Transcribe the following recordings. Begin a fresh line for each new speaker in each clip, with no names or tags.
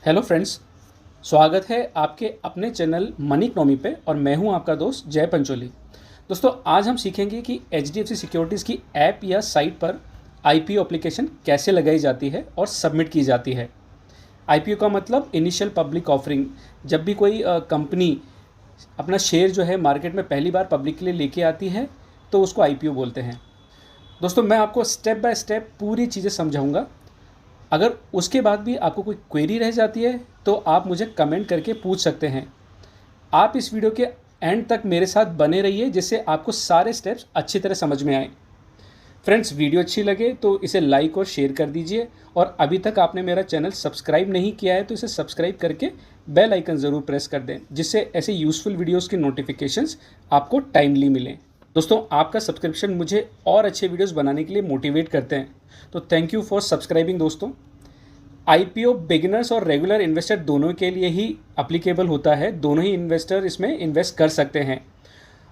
Hello friends, स्वागत है आपके अपने चैनल मनी इकोनॉमी पे और मैं हूं आपका दोस्त जय पंचोली। दोस्तों, आज हम सीखेंगे कि एचडीएफसी सिक्योरिटीज़ की ऐप या साइट पर आईपीओ एप्लीकेशन कैसे लगाई जाती है और सबमिट की जाती है। आईपीओ का मतलब इनिशियल पब्लिक ऑफरिंग। जब भी कोई कंपनी अपना शेयर जो है मार्केट में पहली बार पब्लिक के लिए लेके आती है तो उसको आईपीओ बोलते हैं। दोस्तों, मैं आपको स्टेप बाय स्टेप पूरी चीज़ें समझाऊंगा। अगर उसके बाद भी आपको कोई क्वेरी रह जाती है तो आप मुझे कमेंट करके पूछ सकते हैं। आप इस वीडियो के एंड तक मेरे साथ बने रहिए जिससे आपको सारे स्टेप्स अच्छी तरह समझ में आए। फ्रेंड्स, वीडियो अच्छी लगे तो इसे लाइक और शेयर कर दीजिए और अभी तक आपने मेरा चैनल सब्सक्राइब नहीं किया है तो इसे सब्सक्राइब करके बेल आइकन ज़रूर प्रेस कर दें जिससे ऐसे यूज़फुल वीडियोज़ की नोटिफिकेशंस आपको टाइमली मिलें। दोस्तों, आपका सब्सक्रिप्शन मुझे और अच्छे वीडियोज़ बनाने के लिए मोटिवेट करते हैं, तो थैंक यू फॉर सब्सक्राइबिंग। दोस्तों, आईपीओ बिगिनर्स और रेगुलर इन्वेस्टर दोनों के लिए ही अप्लीकेबल होता है। दोनों ही इन्वेस्टर इसमें इन्वेस्ट कर सकते हैं।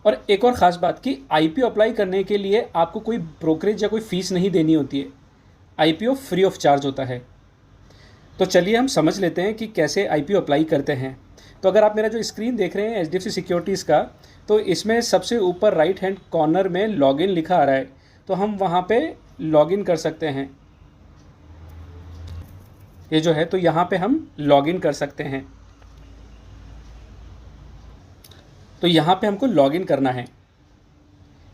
और एक और ख़ास बात कि आईपीओ अप्लाई करने के लिए आपको कोई ब्रोकरेज या कोई फ़ीस नहीं देनी होती है। आईपीओ फ्री ऑफ चार्ज होता है। तो चलिए हम समझ लेते हैं कि कैसे आईपीओ अप्लाई करते हैं। तो अगर आप मेरा जो स्क्रीन देख रहे हैं एचडीएफसी सिक्योरिटीज़ का, तो इसमें सबसे ऊपर राइट हैंड कॉर्नर में लॉगिन लिखा आ रहा है, तो हम वहाँ पे लॉगिन कर सकते हैं। ये जो है तो यहाँ पे हम लॉगिन कर सकते हैं। तो यहाँ पे हमको लॉगिन करना है,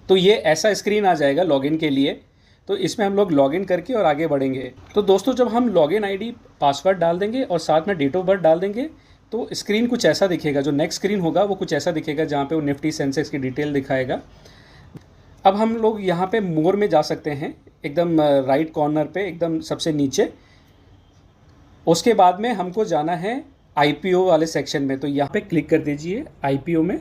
तो ये ऐसा स्क्रीन आ जाएगा लॉगिन के लिए। तो इसमें हम लोग लॉगिन करके और आगे बढ़ेंगे। तो दोस्तों, जब हम लॉगिन आईडी पासवर्ड डाल देंगे और साथ में डेट ऑफ बर्थ डाल देंगे तो स्क्रीन कुछ ऐसा दिखेगा। जो नेक्स्ट स्क्रीन होगा वो कुछ ऐसा दिखेगा जहाँ पे वो निफ्टी सेंसेक्स की डिटेल दिखाएगा। अब हम लोग यहाँ पे मोर में जा सकते हैं, एकदम राइट कॉर्नर पे एकदम सबसे नीचे। उसके बाद में हमको जाना है आईपीओ वाले सेक्शन में, तो यहाँ पे क्लिक कर दीजिए आईपीओ में।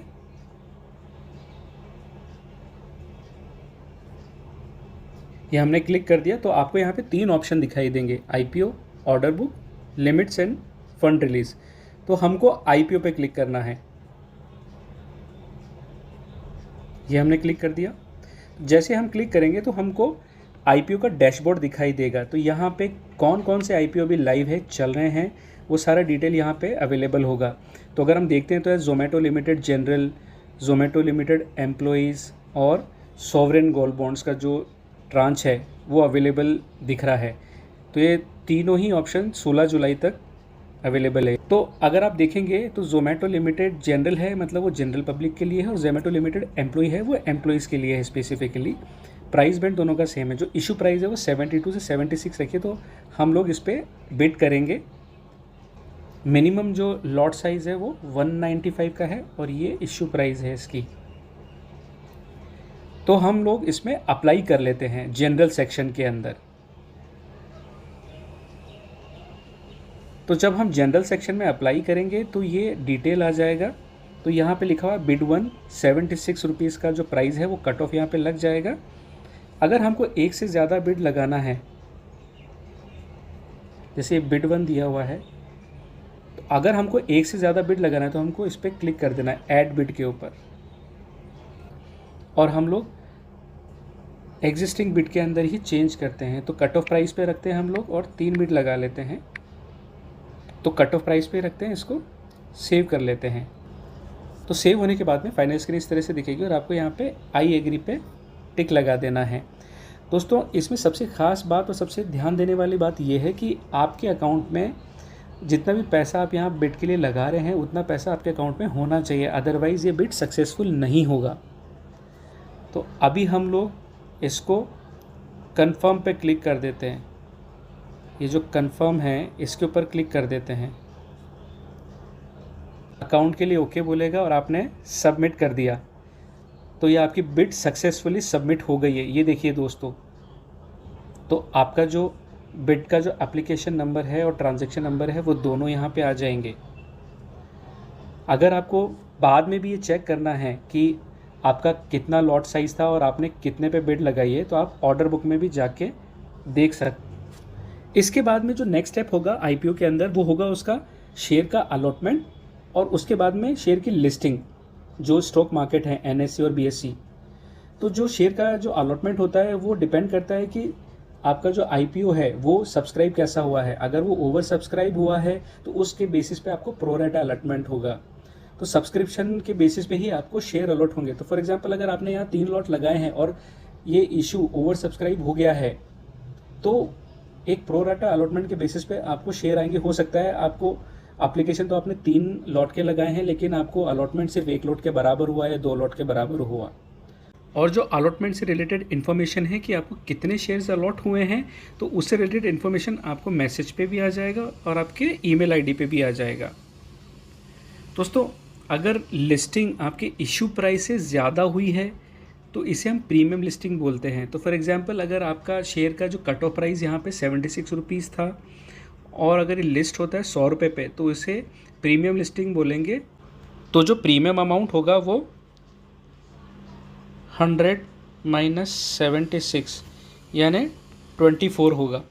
ये हमने क्लिक कर दिया तो आपको यहाँ पे 3 ऑप्शन दिखाई देंगे, IPO, order book, limits end fund release. तो हमको आईपीओ पे क्लिक करना है। ये हमने क्लिक कर दिया। जैसे हम क्लिक करेंगे तो हमको आईपीओ का डैशबोर्ड दिखाई देगा। तो यहाँ पे कौन कौन से आईपीओ भी लाइव है, चल रहे हैं, वो सारा डिटेल यहाँ पे अवेलेबल होगा। तो अगर हम देखते हैं तो Zomato limited general, Zomato limited employees और सॉवरेन गोल्ड बॉन्ड्स का जो ट्रांच है वो अवेलेबल दिख रहा है। तो ये तीनों ही ऑप्शन 16 जुलाई तक अवेलेबल है। तो अगर आप देखेंगे तो जोमेटो लिमिटेड जनरल है, मतलब वो जनरल पब्लिक के लिए है, और जोमेटो लिमिटेड एम्प्लॉय है, वो एम्प्लॉइज़ के लिए है स्पेसिफिकली। प्राइस बैंड दोनों का सेम है। जो इशू प्राइस है वो 72 से 76 रखिए, तो हम लोग इस पर बिड करेंगे। मिनिमम जो लॉट साइज़ है वो 195 का है और ये इशू प्राइस है इसकी। तो हम लोग इसमें अप्लाई कर लेते हैं जनरल सेक्शन के अंदर। तो जब हम जनरल सेक्शन में अप्लाई करेंगे तो ये डिटेल आ जाएगा। तो यहाँ पे लिखा हुआ बिड 1 76 रुपीज़ का जो प्राइस है वो कट ऑफ यहाँ पे लग जाएगा। अगर हमको एक से ज़्यादा बिड लगाना है, जैसे बिड 1 दिया हुआ है, तो अगर हमको एक से ज़्यादा बिड लगाना है तो हमको इस पर क्लिक कर देना है ऐड बिड के ऊपर, और हम लोग एग्जिस्टिंग बिड के अंदर ही चेंज करते हैं। तो कट ऑफ प्राइस पे रखते हैं हम लोग और 3 बिड लगा लेते हैं। तो कट ऑफ प्राइस पे रखते हैं, इसको सेव कर लेते हैं। तो सेव होने के बाद में फाइनल स्क्रीन इस तरह से दिखेगी और आपको यहाँ पे आई एग्री पे टिक लगा देना है। दोस्तों, इसमें सबसे ख़ास बात और सबसे ध्यान देने वाली बात यह है कि आपके अकाउंट में जितना भी पैसा आप यहाँ बिड के लिए लगा रहे हैं उतना पैसा आपके अकाउंट में होना चाहिए, अदरवाइज़ ये बिड सक्सेसफुल नहीं होगा। तो अभी हम लोग इसको कंफर्म पे क्लिक कर देते हैं। ये जो कंफर्म है इसके ऊपर क्लिक कर देते हैं। अकाउंट के लिए ओके बोलेगा और आपने सबमिट कर दिया तो ये आपकी बिड सक्सेसफुली सबमिट हो गई है। ये देखिए दोस्तों, तो आपका जो बिड का जो एप्लीकेशन नंबर है और ट्रांजैक्शन नंबर है वो दोनों यहाँ पे आ जाएंगे। अगर आपको बाद में भी ये चेक करना है कि आपका कितना लॉट साइज़ था और आपने कितने पे बिड लगाई है, तो आप ऑर्डर बुक में भी जाके देख सकते। इसके बाद में जो नेक्स्ट स्टेप होगा आईपीओ के अंदर वो होगा उसका शेयर का अलॉटमेंट और उसके बाद में शेयर की लिस्टिंग। जो स्टॉक मार्केट है NSE और BSE, तो जो शेयर का जो अलॉटमेंट होता है वो डिपेंड करता है कि आपका जो IPO है वो सब्सक्राइब कैसा हुआ है। अगर वो ओवर सब्सक्राइब हुआ है तो उसके बेसिस पे आपको प्रो रेटा अलॉटमेंट होगा। तो सब्सक्रिप्शन के बेसिस पे ही आपको शेयर अलॉट होंगे। तो फॉर एग्जांपल अगर आपने यहाँ 3 लॉट लगाए हैं और ये इशू ओवर सब्सक्राइब हो गया है तो एक प्रो रेटा अलॉटमेंट के बेसिस पे आपको शेयर आएंगे। हो सकता है आपको एप्लीकेशन तो आपने 3 लॉट के लगाए हैं लेकिन आपको अलॉटमेंट सिर्फ 1 लॉट के बराबर हुआ या 2 लॉट के बराबर हुआ। और जो अलॉटमेंट से रिलेटेड इन्फॉर्मेशन है कि आपको कितने शेयर्स अलॉट हुए हैं तो उससे रिलेटेड इन्फॉर्मेशन आपको मैसेज पे भी आ जाएगा और आपके ईमेल आईडी पे भी आ जाएगा। दोस्तों, अगर लिस्टिंग आपके इशू प्राइस से ज़्यादा हुई है तो इसे हम प्रीमियम लिस्टिंग बोलते हैं। तो फॉर एग्जांपल अगर आपका शेयर का जो कट ऑफ प्राइस यहाँ पे 76 रुपीज़ था और अगर ये लिस्ट होता है 100 रुपये पे तो इसे प्रीमियम लिस्टिंग बोलेंगे। तो जो प्रीमियम अमाउंट होगा वो 100 माइनस 76 यानी 24 होगा।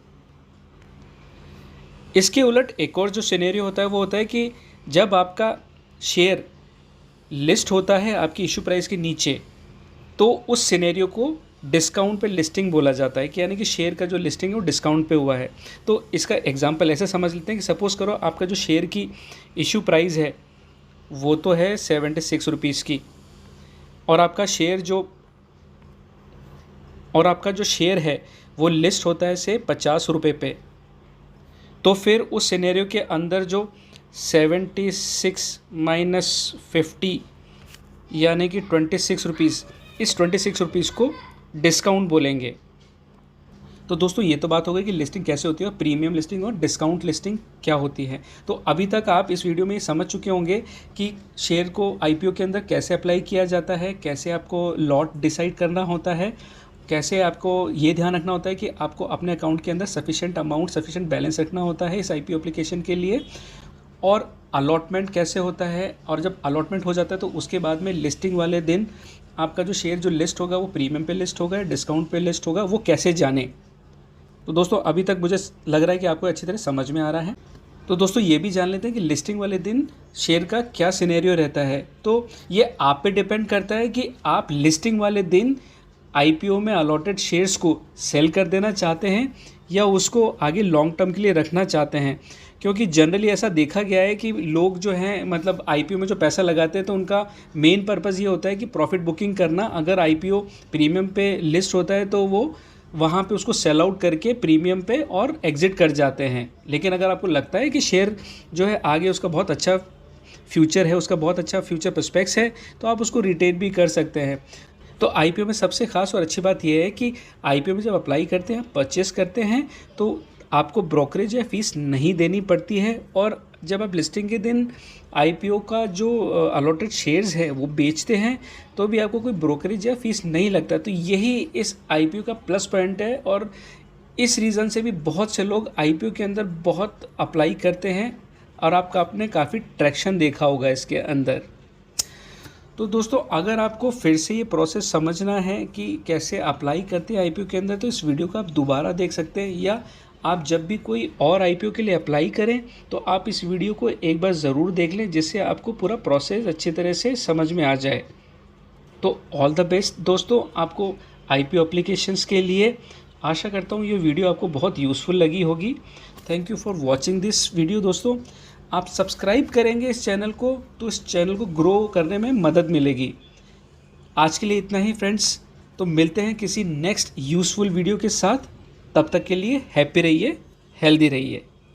इसके उलट एक और जो सिनेरियो होता है वो होता है कि जब आपका शेयर लिस्ट होता है आपकी इशू प्राइस के नीचे तो उस सिनेरियो को डिस्काउंट पे लिस्टिंग बोला जाता है कि यानी कि शेयर का जो लिस्टिंग है वो डिस्काउंट पे हुआ है। तो इसका एग्जांपल ऐसे समझ लेते हैं कि सपोज़ करो आपका जो शेयर की इशू प्राइस है वो तो है 76 रुपीज़ की और आपका जो शेयर है वो लिस्ट होता है से 50 रुपये पे। तो फिर उस सिनेरियो के अंदर जो 76 माइनस 50 यानी कि 26 रुपीज़, इस 26 रुपीज़ को डिस्काउंट बोलेंगे। तो दोस्तों ये तो बात हो गई कि लिस्टिंग कैसे होती है, प्रीमियम लिस्टिंग और डिस्काउंट लिस्टिंग क्या होती है। तो अभी तक आप इस वीडियो में ये समझ चुके होंगे कि शेयर को IPO के अंदर कैसे अप्लाई किया जाता है, कैसे आपको लॉट डिसाइड करना होता है, कैसे आपको ये ध्यान रखना होता है कि आपको अपने अकाउंट के अंदर सफिशेंट बैलेंस रखना होता है इस IPO एप्लीकेशन के लिए, और अलॉटमेंट कैसे होता है। और जब अलॉटमेंट हो जाता है तो उसके बाद में लिस्टिंग वाले दिन आपका जो शेयर जो लिस्ट होगा वो प्रीमियम पे लिस्ट होगा या डिस्काउंट पे लिस्ट होगा, वो कैसे जाने। तो दोस्तों अभी तक मुझे लग रहा है कि आपको अच्छी तरह समझ में आ रहा है। तो दोस्तों ये भी जान लेते हैं कि लिस्टिंग वाले दिन शेयर का क्या सिनेरियो रहता है। तो ये आप पे डिपेंड करता है कि आप लिस्टिंग वाले दिन IPO में अलॉटेड शेयर्स को सेल कर देना चाहते हैं या उसको आगे लॉन्ग टर्म के लिए रखना चाहते हैं। क्योंकि जनरली ऐसा देखा गया है कि लोग जो हैं मतलब IPO में जो पैसा लगाते हैं तो उनका मेन पर्पज़ ये होता है कि प्रॉफिट बुकिंग करना। अगर IPO प्रीमियम पे लिस्ट होता है तो वो वहाँ पे उसको सेल आउट करके प्रीमियम पे और एग्ज़िट कर जाते हैं। लेकिन अगर आपको लगता है कि शेयर जो है आगे उसका बहुत अच्छा फ्यूचर है, उसका बहुत अच्छा फ्यूचर प्रोस्पेक्ट्स है, तो आप उसको रिटेन भी कर सकते हैं। तो IPO में सबसे ख़ास और अच्छी बात यह है कि IPO में जब अप्लाई करते हैं, परचेस करते हैं तो आपको ब्रोकरेज या फ़ीस नहीं देनी पड़ती है। और जब आप लिस्टिंग के दिन IPO का जो अलॉटेड शेयर्स है वो बेचते हैं तो भी आपको कोई ब्रोकरेज या फ़ीस नहीं लगता। तो यही इस IPO का प्लस पॉइंट है और इस रीज़न से भी बहुत से लोग IPO के अंदर बहुत अप्लाई करते हैं और आपने काफ़ी ट्रैक्शन देखा होगा इसके अंदर। तो दोस्तों अगर आपको फिर से ये प्रोसेस समझना है कि कैसे अप्लाई करते हैं IPO के अंदर तो इस वीडियो को आप दोबारा देख सकते हैं, या आप जब भी कोई और IPO के लिए अप्लाई करें तो आप इस वीडियो को एक बार ज़रूर देख लें जिससे आपको पूरा प्रोसेस अच्छी तरह से समझ में आ जाए। तो ऑल द बेस्ट दोस्तों आपको IPO एप्लीकेशंस के लिए। आशा करता हूँ ये वीडियो आपको बहुत यूज़फुल लगी होगी। Thank you for watching this video. दोस्तों आप सब्सक्राइब करेंगे इस चैनल को तो इस चैनल को ग्रो करने में मदद मिलेगी। आज के लिए इतना ही फ्रेंड्स, तो मिलते हैं किसी नेक्स्ट यूज़फुल वीडियो के साथ। तब तक के लिए हैप्पी रहिए, हेल्दी रहिए।